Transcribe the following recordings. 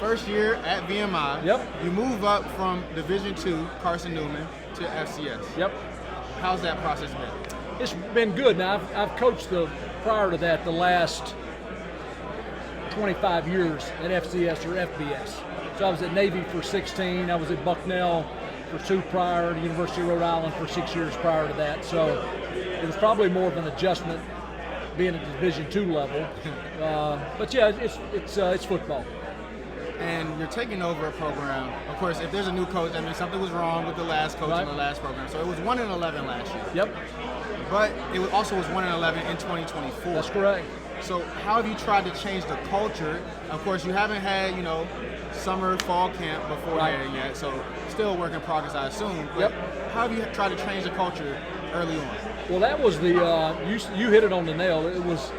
first year at VMI. Yep. You move up from Division II, Carson-Newman, to FCS. Yep. How's that process been? It's been good. Now, I've coached prior to that the last 25 years at FCS or FBS. So I was at Navy for 16. I was at Bucknell for 2 prior, the University of Rhode Island for 6 years prior to that. So it was probably more of an adjustment being at the Division II level. But yeah, it's football. And you're taking over a program. Of course, if there's a new coach, that means something was wrong with the last coach in the last program. So it was 1-11 last year. Yep. But it also was 1-11 in 2024. That's correct. So how have you tried to change the culture? Of course, you haven't had, summer, fall camp before then yet, so still a work in progress, I assume. But how have you tried to change the culture early on? Well, that was you hit it on the nail. It was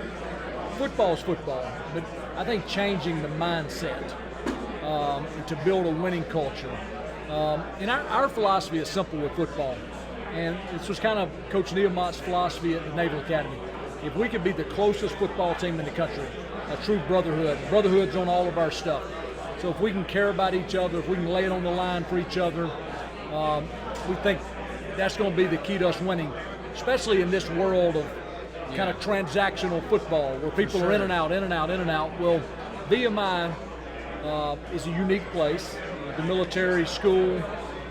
football's football, but I think changing the mindset to build a winning culture. And our philosophy is simple with football, and this was kind of Coach Niemot's philosophy at the Naval Academy. If we could be the closest football team in the country, a true brotherhood's on all of our stuff. So if we can care about each other, if we can lay it on the line for each other, we think that's going to be the key to us winning, especially in this world of kind of transactional football where people are in and out, in and out, in and out. Well, VMI is a unique place. The military school,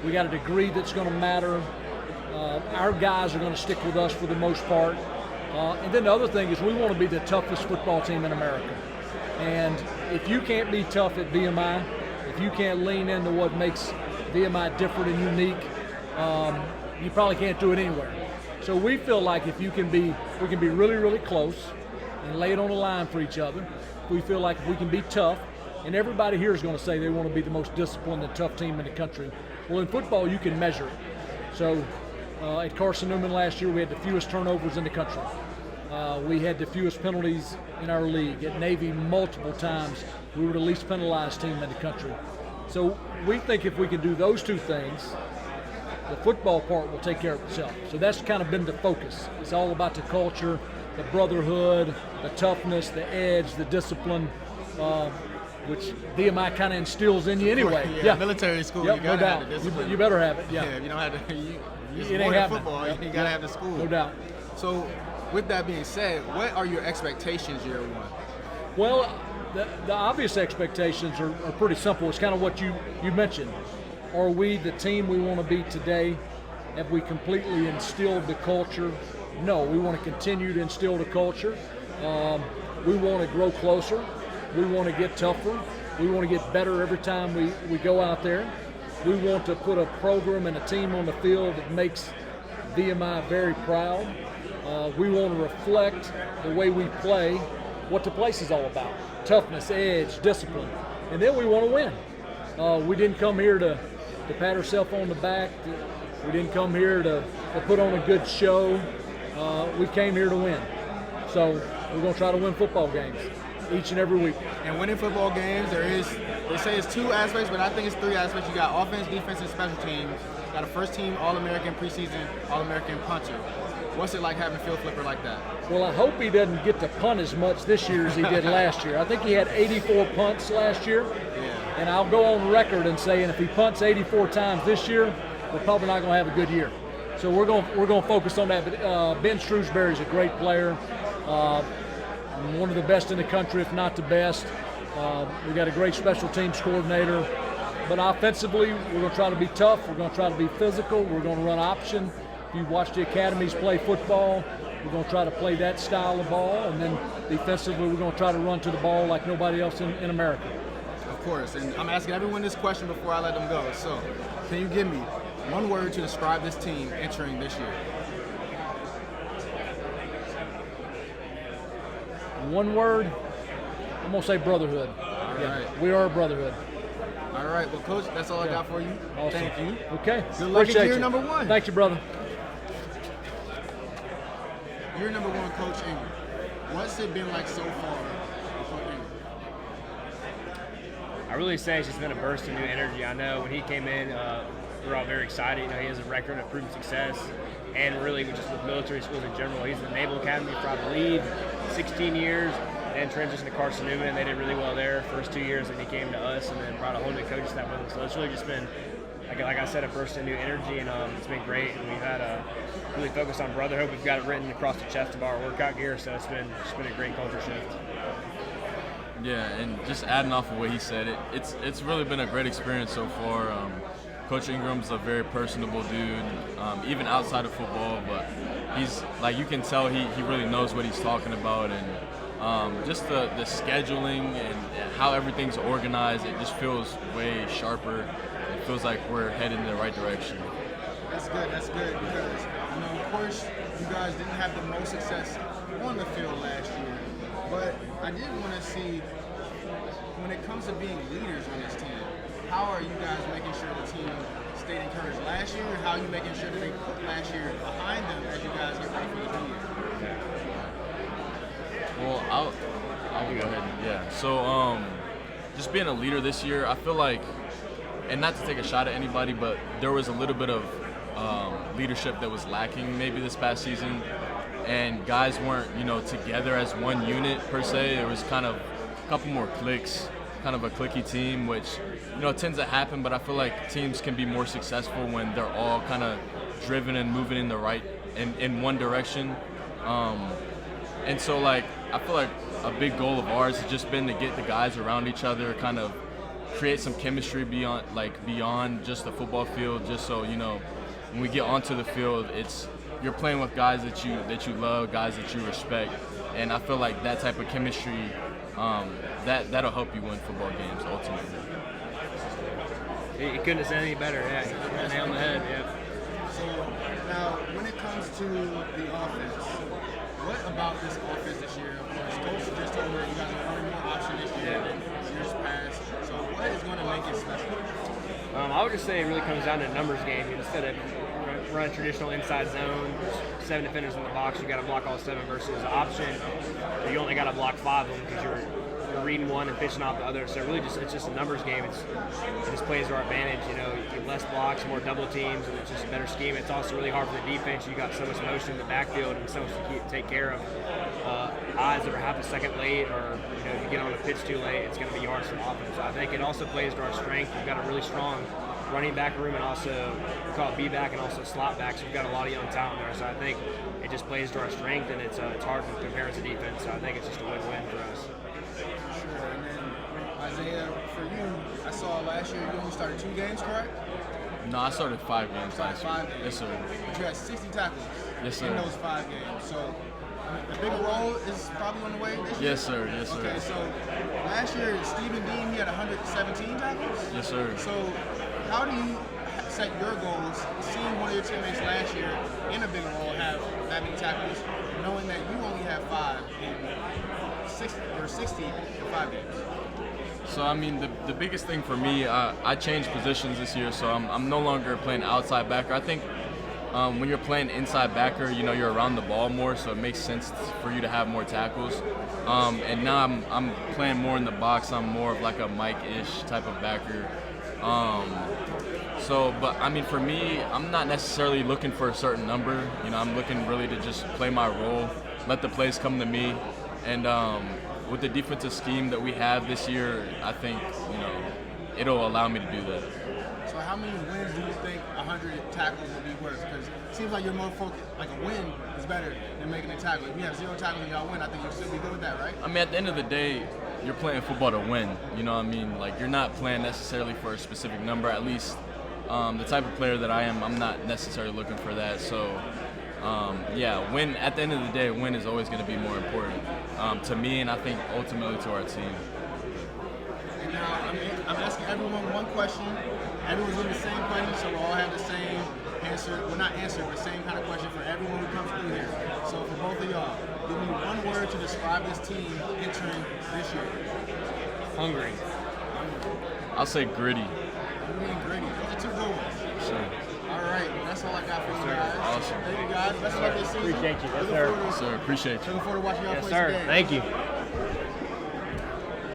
we got a degree that's going to matter. Our guys are going to stick with us for the most part. And then the other thing is we want to be the toughest football team in America. And if you can't be tough at VMI, if you can't lean into what makes VMI different and unique, you probably can't do it anywhere. So we feel like if we can be really, really close and lay it on the line for each other. We feel like if we can be tough, and everybody here is going to say they want to be the most disciplined and tough team in the country. Well, in football, you can measure it. So at Carson-Newman last year, we had the fewest turnovers in the country. We had the fewest penalties in our league. At Navy, multiple times, we were the least penalized team in the country. So we think if we can do those two things, the football part will take care of itself. So that's kind of been the focus. It's all about the culture, the brotherhood, the toughness, the edge, the discipline, which VMI kind of instills in you anyway. Yeah, military school, you got to have the discipline. You better have it, Yeah, if you don't have the, it ain't happening. Football, you got to have the school. No doubt. So with that being said, what are your expectations year one? Well, the obvious expectations are pretty simple. It's kind of what you mentioned. Are we the team we want to be today? Have we completely instilled the culture? No, we want to continue to instill the culture. We want to grow closer. We want to get tougher. We want to get better every time we go out there. We want to put a program and a team on the field that makes VMI very proud. We want to reflect the way we play, what the place is all about. Toughness, edge, discipline. And then we want to win. We didn't come here to pat ourselves on the back. We didn't come here to put on a good show. We came here to win. So we're going to try to win football games each and every week. And winning football games, they say it's 2 aspects, but I think it's 3 aspects. You got offense, defense, and special teams. You got a first team All-American preseason, All-American punter. What's it like having a field flipper like that? Well, I hope he doesn't get to punt as much this year as he did last year. I think he had 84 punts last year. Yeah. And I'll go on record and say, and if he punts 84 times this year, we're probably not going to have a good year. So we're going to focus on that. But Ben Shrewsbury is a great player, one of the best in the country, if not the best. We got a great special teams coordinator. But offensively, we're going to try to be tough. We're going to try to be physical. We're going to run option. If you watch the academies play football, we're going to try to play that style of ball. And then defensively, we're going to try to run to the ball like nobody else in America. Of course. And I'm asking everyone this question before I let them go. So can you give me one word to describe this team entering this year? One word, I'm going to say brotherhood. All right. We are a brotherhood. All right. Well, Coach, that's all I got for you. Awesome. Thank you. Okay. Good luck in Appreciate year you. number 1. Thank you, brother. Year number 1, Coach Ingram. What's it been like so far with Coach Ingram? I really say it's just been a burst of new energy. I know when he came in, we're all very excited. He has a record of proven success, and really just with military schools in general. He's in the Naval Academy for, I believe, 16 years. and transitioned to Carson-Newman, and they did really well there first 2 years, and he came to us and then brought a whole new coaching staff with him. So it's really just been, like I said, a burst of new energy, and it's been great. And we've had a really focused on brotherhood. We've got it written across the chest of our workout gear, so it's been a great culture shift. Yeah, and just adding off of what he said, it's really been a great experience so far. Coach Ingram's a very personable dude, even outside of football, but he's, like, you can tell he really knows what he's talking about, and just the scheduling and how everything's organized, it just feels way sharper. It feels like we're headed in the right direction. That's good, because, of course, you guys didn't have the most success on the field last year, but I did want to see, when it comes to being leaders on this team, how are you guys making sure the team stayed encouraged last year? How are you making sure that they put last year behind them as you guys get ready for the new year? Well, I'll go ahead. Yeah. So, just being a leader this year, I feel like, and not to take a shot at anybody, but there was a little bit of leadership that was lacking maybe this past season, and guys weren't, together as one unit per se. It was kind of a couple more cliques, kind of a cliquey team, which, tends to happen, but I feel like teams can be more successful when they're all kind of driven and moving in the right, in one direction. And so, like, I feel like a big goal of ours has just been to get the guys around each other, kind of create some chemistry beyond just the football field, just so, when we get onto the field, you're playing with guys that you love, guys that you respect, and I feel like that type of chemistry, that'll help you win football games ultimately. You couldn't have said any better. Yeah, you hit the nail on the head. Yeah. So now, when it comes to the offense, what about this offense this year? Of course, Coach just told me you guys are running more option this year than years past. So what is going to make it special? I would just say it really comes down to a numbers game. Instead of run a traditional inside zone, 7 defenders in the box, you got to block all 7 versus an option. You only got to block 5 of them because you're reading one and pitching off the other. So really, it's just a numbers game. It just plays to our advantage. Less blocks, more double teams, and it's just a better scheme. It's also really hard for the defense. You got so much motion in the backfield and so much to take care of. Eyes that are half a second late, or if you get on a pitch too late, it's going to be yards for the offense. So I think it also plays to our strength. We've got a really strong running back room, and also we call it B-back and also slot back. So we've got a lot of young talent there. So I think it just plays to our strength, and it's hard to compare it to defense. So I think it's just a win-win for us. Sure. And then Isaiah, for you, I saw last year you only started 2 games, correct? No, I started 5 games last year. 5 games. Yes, sir. But you had 60 tackles in those 5 games. So the bigger role is probably on the way this year? Yes, sir. Yes, sir. Okay, so last year, Stephen Dean, he had 117 tackles? Yes, sir. So how do you set your goals, seeing one of your teammates last year in a bigger role have that many tackles, knowing that you only have 5 in 60 in 5 games? So, I mean, the biggest thing for me, I changed positions this year, so I'm no longer playing outside backer. I think when you're playing inside backer, you're around the ball more, so it makes sense for you to have more tackles. And now I'm playing more in the box. I'm more of like a Mike-ish type of backer. But I mean, for me, I'm not necessarily looking for a certain number. I'm looking really to just play my role, let the plays come to me, and with the defensive scheme that we have this year, I think it'll allow me to do that. So how many wins do you think 100 tackles will be worth? Because it seems like you're more focused, like a win is better than making a tackle. If you have 0 tackles and y'all win, I think you'll still be good with that, right? I mean, at the end of the day, you're playing football to win. You know what I mean? Like, you're not playing necessarily for a specific number. At least the type of player that I am, I'm not necessarily looking for that. So, win. At the end of the day, win is always going to be more important to me, and I think ultimately to our team. And now I'm asking everyone one question. Everyone's doing the same question, so we'll all have the same answer. Well, not answer, but same kind of question for everyone who comes through here. So for both of y'all, give me one word to describe this team entering this year. Hungry. I'll say gritty. Hungry and gritty. Those are 2 good ones. Sure. All right, well, that's all I got for you guys. Awesome. Thank you guys. Best of luck this season. Appreciate you. Yes, Looking sir. forward to- Sir, appreciate you. Looking forward to watching y'all Yes, play sir. some games. Thank you.